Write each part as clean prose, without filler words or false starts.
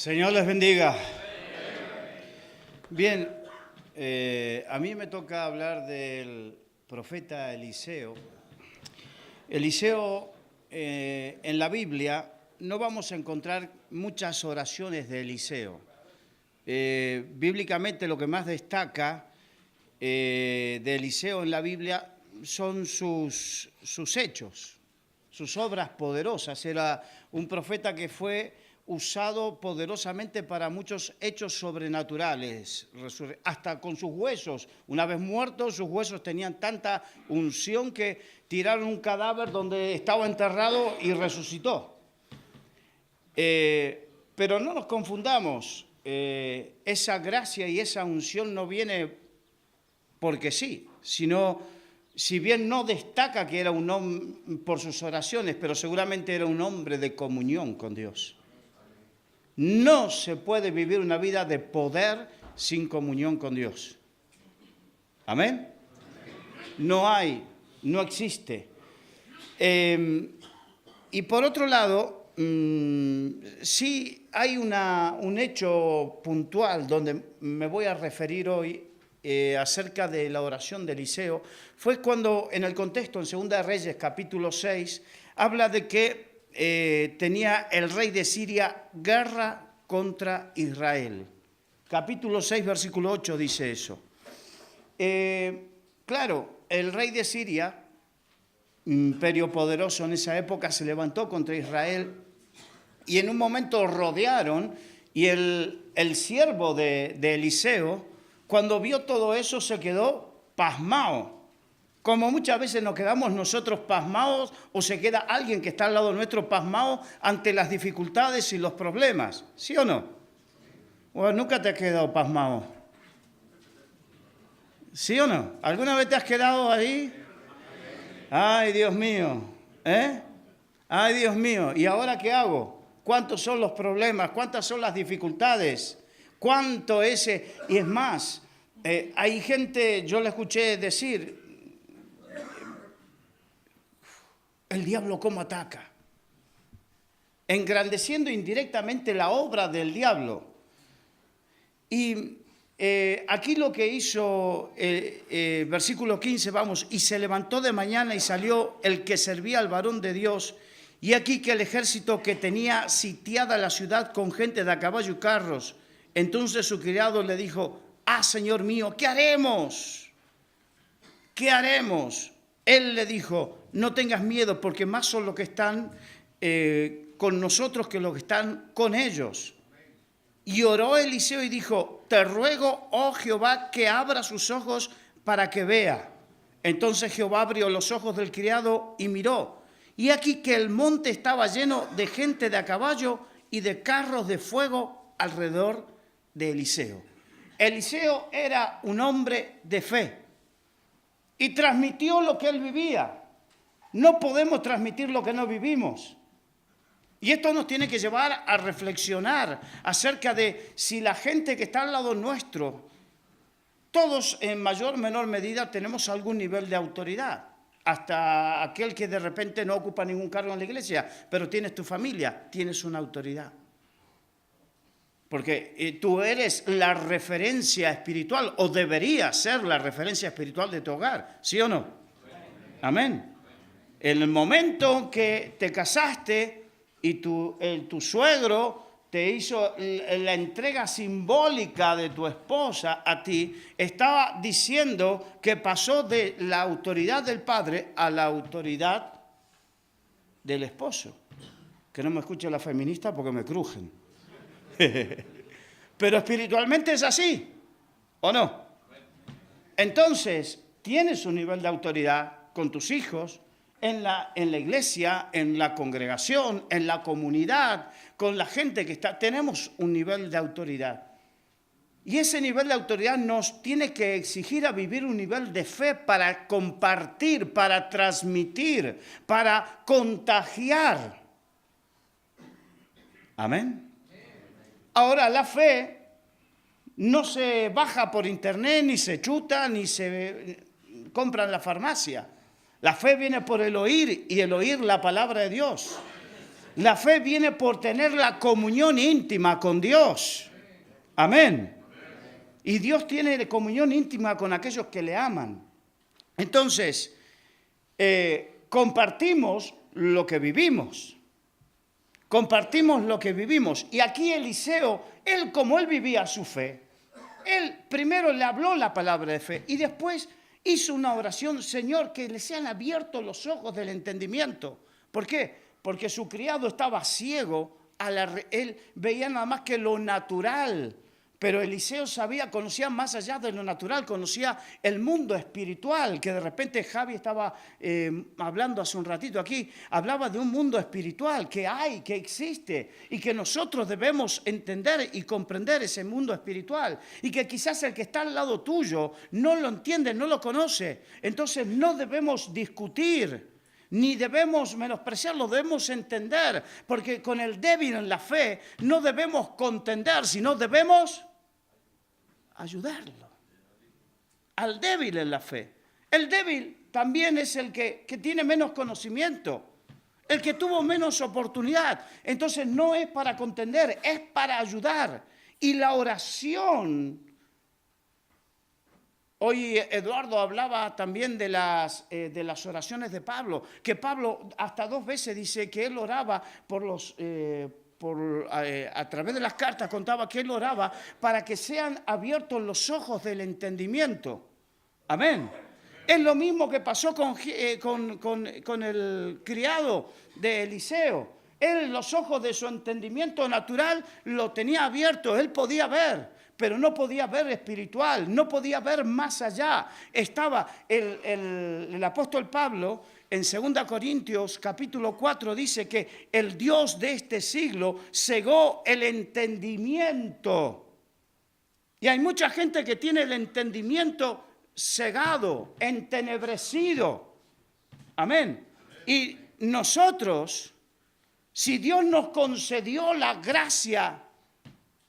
Señor les bendiga. Bien, a mí me toca hablar del profeta Eliseo. Eliseo, en la Biblia no vamos a encontrar muchas oraciones de Eliseo. Bíblicamente lo que más destaca de Eliseo en la Biblia son sus hechos, sus obras poderosas. Era un profeta que fue usado poderosamente para muchos hechos sobrenaturales, hasta con sus huesos. Una vez muertos, sus huesos tenían tanta unción que tiraron un cadáver donde estaba enterrado y resucitó. Pero no nos confundamos, esa gracia y esa unción no viene porque sí, sino, si bien no destaca que era un hombre por sus oraciones, pero seguramente era un hombre de comunión con Dios. No se puede vivir una vida de poder sin comunión con Dios. ¿Amén? No existe. Y por otro lado, sí hay un hecho puntual donde me voy a referir hoy acerca de la oración de Eliseo. Fue cuando, en el contexto, en 2 Reyes, capítulo 6, habla de que tenía el rey de Siria guerra contra Israel. Capítulo 6, versículo 8 dice eso. Claro, el rey de Siria, imperio poderoso en esa época, se levantó contra Israel y en un momento rodearon, y el siervo de Eliseo, cuando vio todo eso, se quedó pasmado. Como muchas veces nos quedamos nosotros pasmados, o se queda alguien que está al lado nuestro pasmado ante las dificultades y los problemas. ¿Sí o no? ¿O nunca te has quedado pasmado? ¿Sí o no? ¿Alguna vez te has quedado ahí? Ay, Dios mío. Ay, Dios mío. ¿Y ahora qué hago? ¿Cuántos son los problemas? ¿Cuántas son las dificultades? ¿Cuánto ese? Y es más, hay gente, yo le escuché decir, el diablo cómo ataca, engrandeciendo indirectamente la obra del diablo. Y aquí lo que hizo, versículo 15, vamos, y se levantó de mañana y salió el que servía al varón de Dios, y aquí que el ejército que tenía sitiada la ciudad con gente de a caballo y carros. Entonces su criado le dijo: ah, Señor mío, ¿qué haremos? ¿Qué haremos? Él le dijo: no tengas miedo, porque más son los que están con nosotros que los que están con ellos. Y oró Eliseo y dijo: te ruego, oh Jehová, que abra sus ojos para que vea. Entonces Jehová abrió los ojos del criado y miró. Y aquí que el monte estaba lleno de gente de a caballo y de carros de fuego alrededor de Eliseo. Eliseo era un hombre de fe y transmitió lo que él vivía. No podemos transmitir lo que no vivimos. Y esto nos tiene que llevar a reflexionar acerca de si la gente que está al lado nuestro, todos en mayor o menor medida tenemos algún nivel de autoridad. Hasta aquel que de repente no ocupa ningún cargo en la iglesia, pero tienes tu familia, tienes una autoridad. Porque tú eres la referencia espiritual, o deberías ser la referencia espiritual de tu hogar, ¿sí o no? Amén. En el momento que te casaste y tu suegro te hizo la entrega simbólica de tu esposa a ti, estaba diciendo que pasó de la autoridad del padre a la autoridad del esposo. Que no me escuche la feminista porque me crujen. Pero espiritualmente es así, ¿o no? Entonces, tienes un nivel de autoridad con tus hijos, en la iglesia, en la congregación, en la comunidad, con la gente que está. Tenemos un nivel de autoridad. Y ese nivel de autoridad nos tiene que exigir a vivir un nivel de fe para compartir, para transmitir, para contagiar. Amén. Ahora, la fe no se baja por internet, ni se chuta, ni se compra en la farmacia. La fe viene por el oír, y el oír la palabra de Dios. La fe viene por tener la comunión íntima con Dios. Amén. Y Dios tiene comunión íntima con aquellos que le aman. Entonces, compartimos lo que vivimos. Compartimos lo que vivimos. Y aquí Eliseo, como él vivía su fe, él primero le habló la palabra de fe y después hizo una oración: Señor, que le sean abiertos los ojos del entendimiento. ¿Por qué? Porque su criado estaba ciego, él veía nada más que lo natural. Pero Eliseo conocía más allá de lo natural, conocía el mundo espiritual, que de repente Javi estaba hablando hace un ratito aquí, hablaba de un mundo espiritual que hay, que existe, y que nosotros debemos entender y comprender ese mundo espiritual, y que quizás el que está al lado tuyo no lo entiende, no lo conoce. Entonces no debemos discutir, ni debemos menospreciarlo, debemos entender, porque con el débil en la fe no debemos contender, sino debemos ayudarlo. Al débil en la fe. El débil también es el que tiene menos conocimiento, el que tuvo menos oportunidad. Entonces no es para contender, es para ayudar. Y la oración... Hoy Eduardo hablaba también de las oraciones de Pablo, que Pablo hasta 2 veces dice que él oraba a través de las cartas, contaba que él oraba para que sean abiertos los ojos del entendimiento. Amén. Es lo mismo que pasó con el criado de Eliseo. Él, los ojos de su entendimiento natural lo tenía abierto, él podía ver, pero no podía ver espiritual, no podía ver más allá. Estaba el apóstol Pablo en 2 Corintios capítulo 4 dice que el Dios de este siglo cegó el entendimiento. Y hay mucha gente que tiene el entendimiento cegado, entenebrecido. Amén. Y nosotros, si Dios nos concedió la gracia,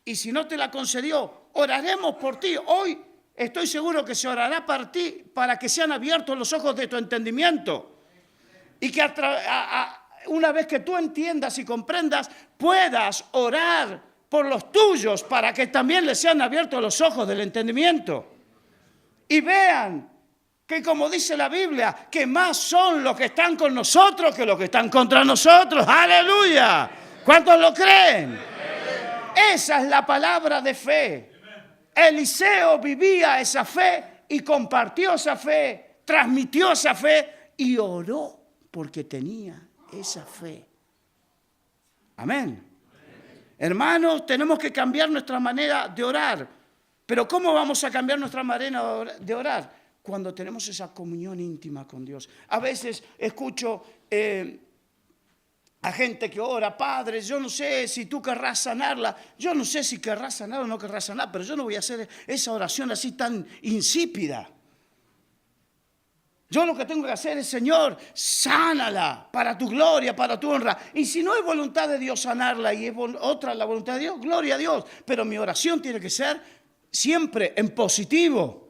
y si no te la concedió, oraremos por ti. Hoy estoy seguro que se orará por ti para que sean abiertos los ojos de tu entendimiento. Y que una vez que tú entiendas y comprendas, puedas orar por los tuyos para que también les sean abiertos los ojos del entendimiento. Y vean que, como dice la Biblia, que más son los que están con nosotros que los que están contra nosotros. ¡Aleluya! ¿Cuántos lo creen? Esa es la palabra de fe. Eliseo vivía esa fe y compartió esa fe, transmitió esa fe y oró porque tenía esa fe. Amén. Hermanos, tenemos que cambiar nuestra manera de orar. Pero ¿cómo vamos a cambiar nuestra manera de orar? Cuando tenemos esa comunión íntima con Dios. A veces escucho a gente que ora: Padre, yo no sé si tú querrás sanarla, yo no sé si querrás sanar o no querrás sanar, pero yo no voy a hacer esa oración así tan insípida. Yo lo que tengo que hacer es: Señor, sánala para tu gloria, para tu honra. Y si no es voluntad de Dios sanarla y es otra la voluntad de Dios, gloria a Dios. Pero mi oración tiene que ser siempre en positivo.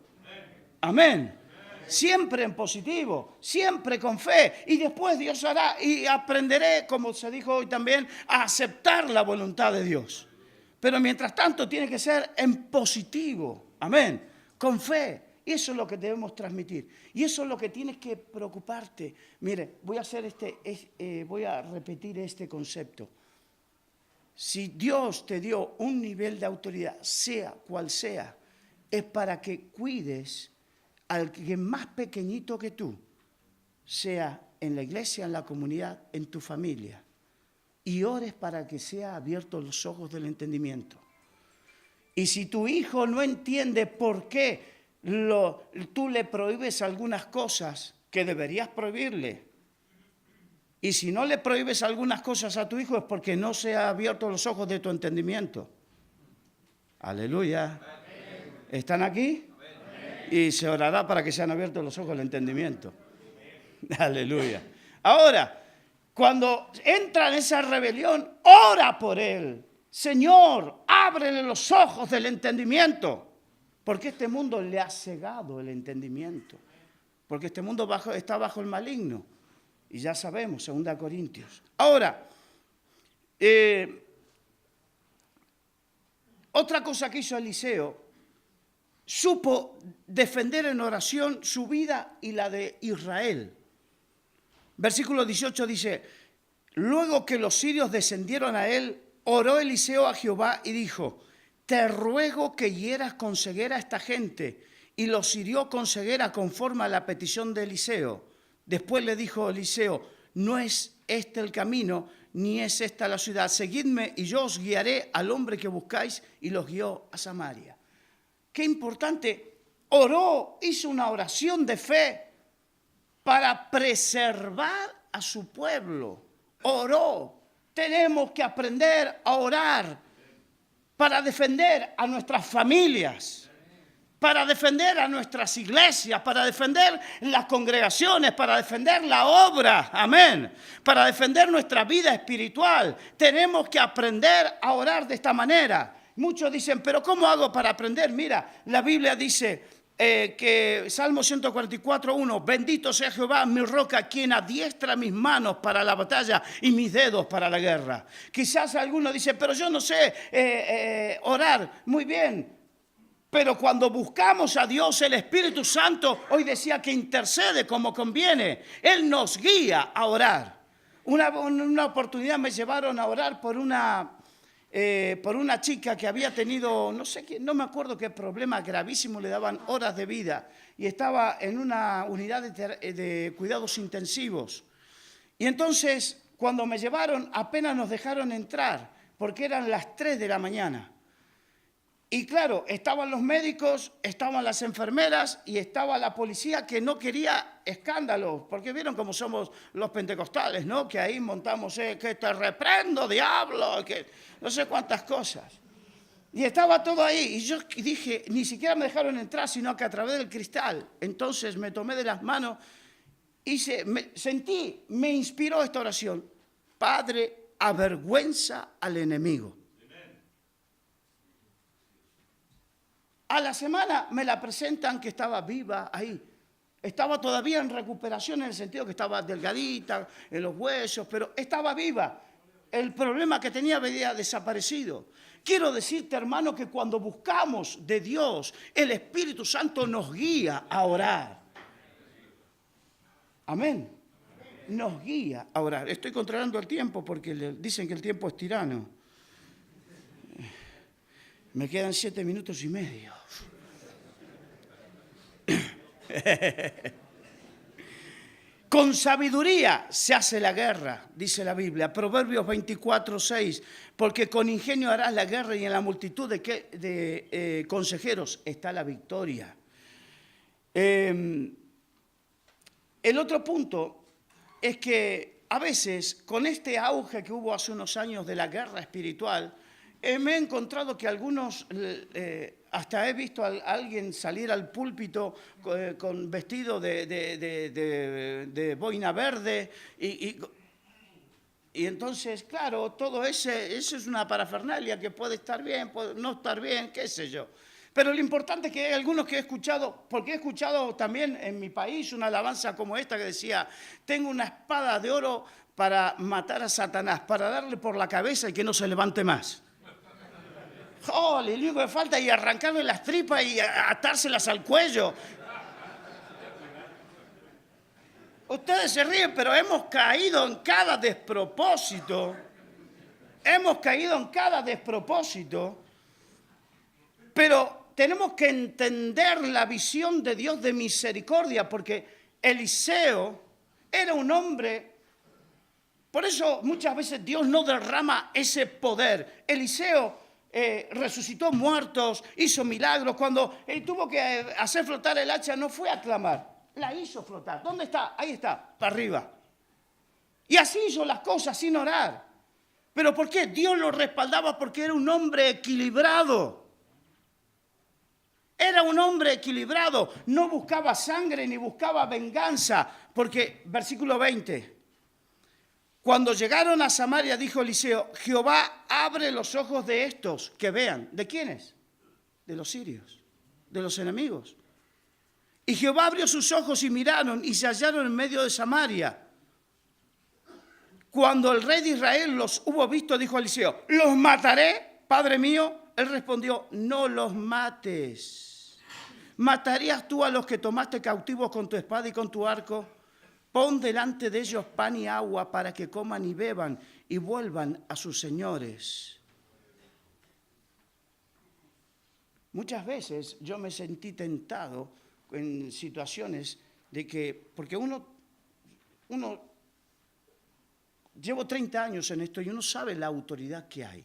Amén. Siempre en positivo, siempre con fe. Y después Dios hará, y aprenderé, como se dijo hoy también, a aceptar la voluntad de Dios. Pero mientras tanto tiene que ser en positivo. Amén. Con fe. Y eso es lo que debemos transmitir. Y eso es lo que tienes que preocuparte. Mire, voy a repetir este concepto. Si Dios te dio un nivel de autoridad, sea cual sea, es para que cuides al que más pequeñito que tú, sea en la iglesia, en la comunidad, en tu familia, y ores para que sea abiertos los ojos del entendimiento. Y si tu hijo no entiende por qué tú le prohíbes algunas cosas que deberías prohibirle, y si no le prohíbes algunas cosas a tu hijo, es porque no se han abierto los ojos de tu entendimiento. Aleluya. ¿Están aquí? Y se orará para que sean abiertos los ojos del entendimiento. Aleluya. Ahora, cuando entra en esa rebelión, ora por él. Señor, ábrele los ojos del entendimiento. Porque este mundo le ha cegado el entendimiento. Porque este mundo está bajo el maligno. Y ya sabemos, 2 Corintios. Ahora, Otra cosa que hizo Eliseo, supo defender en oración su vida y la de Israel. Versículo 18 dice, luego que los sirios descendieron a él, oró Eliseo a Jehová y dijo, te ruego que hieras con ceguera a esta gente. Y los hirió con ceguera conforme a la petición de Eliseo. Después le dijo Eliseo, no es este el camino, ni es esta la ciudad. Seguidme y yo os guiaré al hombre que buscáis. Y los guió a Samaria. Qué importante, oró, hizo una oración de fe para preservar a su pueblo. Oró. Tenemos que aprender a orar para defender a nuestras familias, para defender a nuestras iglesias, para defender las congregaciones, para defender la obra, amén, para defender nuestra vida espiritual. Tenemos que aprender a orar de esta manera. Muchos dicen, pero ¿cómo hago para aprender? Mira, la Biblia dice que Salmo 144:1, bendito sea Jehová, mi roca, quien adiestra mis manos para la batalla y mis dedos para la guerra. Quizás algunos dicen, pero yo no sé orar. Muy bien, pero cuando buscamos a Dios, el Espíritu Santo, hoy decía que intercede como conviene. Él nos guía a orar. Una oportunidad me llevaron a orar por una chica que había tenido, no me acuerdo qué problema gravísimo, le daban horas de vida y estaba en una unidad de cuidados intensivos. Y entonces, cuando me llevaron, apenas nos dejaron entrar, porque eran las 3 de la mañana. Y claro, estaban los médicos, estaban las enfermeras y estaba la policía que no quería escándalos, porque vieron cómo somos los pentecostales, ¿no? Que ahí montamos, que te reprendo, diablo, que no sé cuántas cosas. Y estaba todo ahí, y yo dije, ni siquiera me dejaron entrar, sino que a través del cristal. Entonces me tomé de las manos y me inspiró esta oración. Padre, avergüenza al enemigo. A la semana me la presentan que estaba viva ahí. Estaba todavía en recuperación en el sentido que estaba delgadita en los huesos, pero estaba viva. El problema que tenía había desaparecido. Quiero decirte, hermano, que cuando buscamos de Dios, el Espíritu Santo nos guía a orar. Amén. Nos guía a orar. Estoy controlando el tiempo porque dicen que el tiempo es tirano. Me quedan 7 minutos y medio. Con sabiduría se hace la guerra, dice la Biblia. Proverbios 24:6. Porque con ingenio harás la guerra y en la multitud de consejeros está la victoria. El otro punto es que a veces con este auge que hubo hace unos años de la guerra espiritual, me he encontrado que algunos, hasta he visto a alguien salir al púlpito con vestido de boina verde y entonces, claro, todo eso es una parafernalia que puede estar bien, puede no estar bien, qué sé yo. Pero lo importante es que hay algunos que he escuchado, porque he escuchado también en mi país una alabanza como esta que decía, tengo una espada de oro para matar a Satanás, para darle por la cabeza y que no se levante más. Oh, lo único que falta es arrancarle las tripas y atárselas al cuello. Ustedes se ríen, pero hemos caído en cada despropósito. Hemos caído en cada despropósito. Pero tenemos que entender la visión de Dios de misericordia, porque Eliseo era un hombre. Por eso muchas veces Dios no derrama ese poder. Eliseo resucitó muertos, hizo milagros. Cuando tuvo que hacer flotar el hacha, no fue a clamar, la hizo flotar. ¿Dónde está? Ahí está, para arriba. Y así hizo las cosas sin orar. ¿Pero por qué? Dios lo respaldaba porque era un hombre equilibrado. Era un hombre equilibrado. No buscaba sangre ni buscaba venganza. Porque, versículo 20. Cuando llegaron a Samaria, dijo Eliseo, Jehová abre los ojos de estos, que vean. ¿De quiénes? De los sirios, de los enemigos. Y Jehová abrió sus ojos y miraron y se hallaron en medio de Samaria. cuando el rey de Israel los hubo visto, dijo a Eliseo, ¿los mataré, padre mío? Él respondió, no los mates. ¿Matarías tú a los que tomaste cautivos con tu espada y con tu arco? Pon delante de ellos pan y agua para que coman y beban y vuelvan a sus señores. Muchas veces yo me sentí tentado en situaciones de que, porque uno llevo 30 años en esto y uno sabe la autoridad que hay.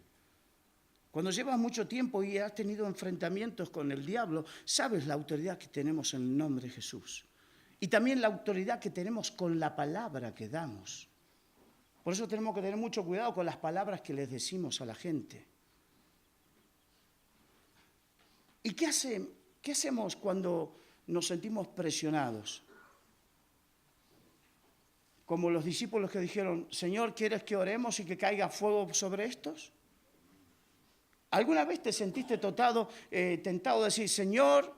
Cuando llevas mucho tiempo y has tenido enfrentamientos con el diablo, sabes la autoridad que tenemos en el nombre de Jesús. Y también la autoridad que tenemos con la palabra que damos. Por eso tenemos que tener mucho cuidado con las palabras que les decimos a la gente. ¿Y qué hacemos cuando nos sentimos presionados? Como los discípulos que dijeron, Señor, ¿quieres que oremos y que caiga fuego sobre estos? ¿Alguna vez te sentiste tentado a decir, Señor,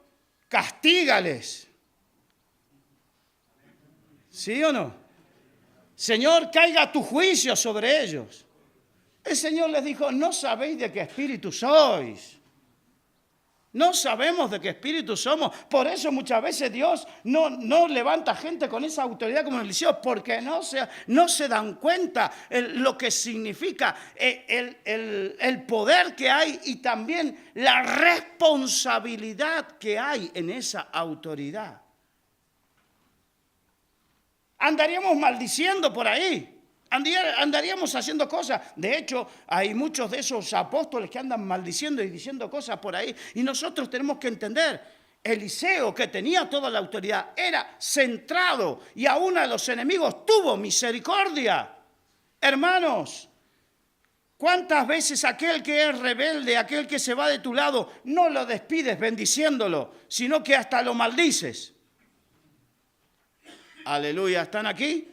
castígales? ¿Sí o no? Señor, caiga tu juicio sobre ellos. El Señor les dijo, no sabéis de qué espíritu sois. No sabemos de qué espíritu somos. Por eso muchas veces Dios no levanta gente con esa autoridad como Eliseo, porque no se dan cuenta lo que significa el poder que hay y también la responsabilidad que hay en esa autoridad. Andaríamos maldiciendo por ahí. Andaríamos haciendo cosas. De hecho, hay muchos de esos apóstoles que andan maldiciendo y diciendo cosas por ahí. Y nosotros tenemos que entender, Eliseo, que tenía toda la autoridad, era centrado y aún a los enemigos tuvo misericordia. Hermanos, ¿cuántas veces aquel que es rebelde, aquel que se va de tu lado, no lo despides bendiciéndolo, sino que hasta lo maldices? Aleluya, ¿están aquí?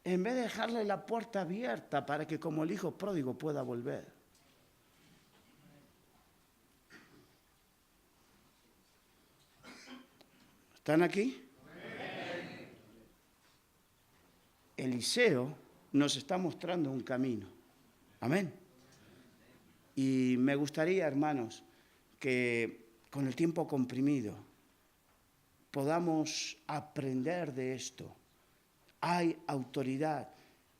En vez de dejarle la puerta abierta para que como el hijo pródigo pueda volver. ¿Están aquí? Eliseo nos está mostrando un camino. Amén. Y me gustaría, hermanos, que con el tiempo comprimido podamos aprender de esto. Hay autoridad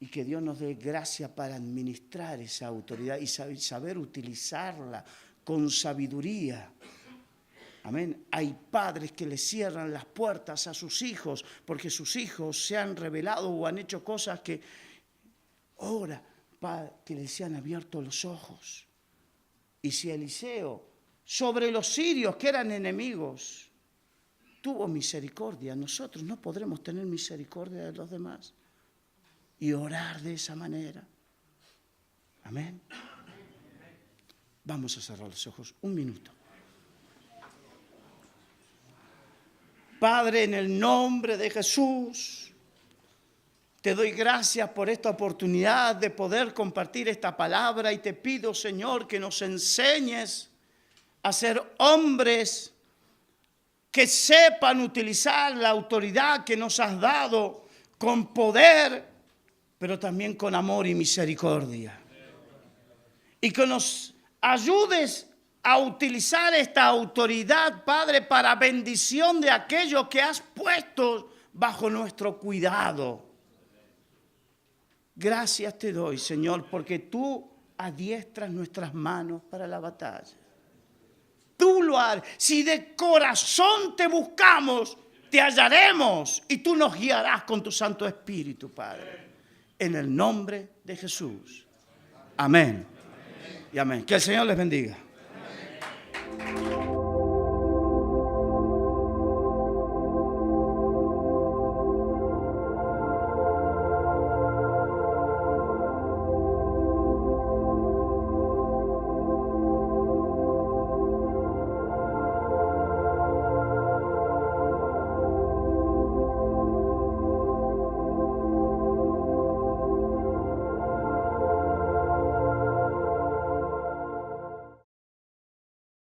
y que Dios nos dé gracia para administrar esa autoridad y saber utilizarla con sabiduría. Amén. Hay padres que le cierran las puertas a sus hijos porque sus hijos se han rebelado o han hecho cosas que ora para que les sean abiertos los ojos. Y si Eliseo, sobre los sirios que eran enemigos, tuvo misericordia, nosotros no podremos tener misericordia de los demás y orar de esa manera. Amén. Vamos a cerrar los ojos un minuto. Padre, en el nombre de Jesús, te doy gracias por esta oportunidad de poder compartir esta palabra y te pido, Señor, que nos enseñes a ser hombres que sepan utilizar la autoridad que nos has dado con poder, pero también con amor y misericordia. Y que nos ayudes a utilizar esta autoridad, Padre, para bendición de aquello que has puesto bajo nuestro cuidado. Gracias te doy, Señor, porque tú adiestras nuestras manos para la batalla. Tú lo harás. Si de corazón te buscamos, te hallaremos y tú nos guiarás con tu Santo Espíritu, Padre. En el nombre de Jesús. Amén. Y amén. Que el Señor les bendiga.